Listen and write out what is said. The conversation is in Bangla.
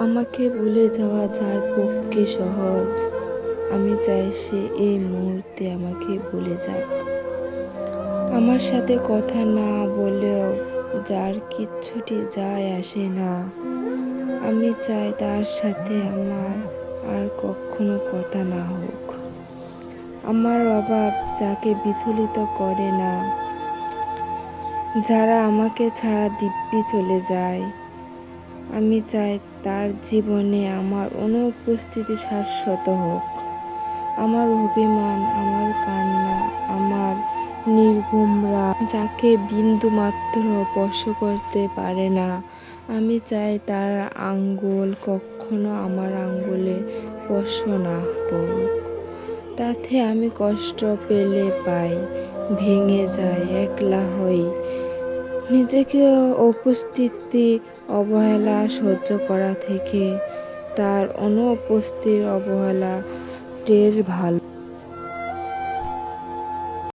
আমাকে ভুলে যাওয়া যার পক্ষে সহজ, আমি চাই সে এই মুহূর্তে আমাকে ভুলে যাক। আমার সাথে কথা না বলেও যার কিচ্ছুটি যায় আসে না, আমি চাই তার সাথে আমার আর কখনো কথা না হোক। আমার অভাব যাকে বিচলিত করে না, যারা আমাকে ছাড়া দিব্যি চলে যায়, আমি চাই তার জীবনে আমার অনুপস্থিতি শাশ্বত হোক। আমার অভিমান, আমার কান্না, আমার নির্ঘুম রাত যাকে বিন্দুমাত্র স্পর্শ করতে পারে না, আমি চাই তার আঙ্গুল কখনো আমার আঙ্গুলে স্পর্শ না করুক। তাতে আমি কষ্ট পেলে পাই, ভেঙে যাই, একলা হই। নিজেকে উপস্থিতি অবহেলা সহ্য করা থেকে তার অনুপস্থিতির অবহেলা টের ভালো।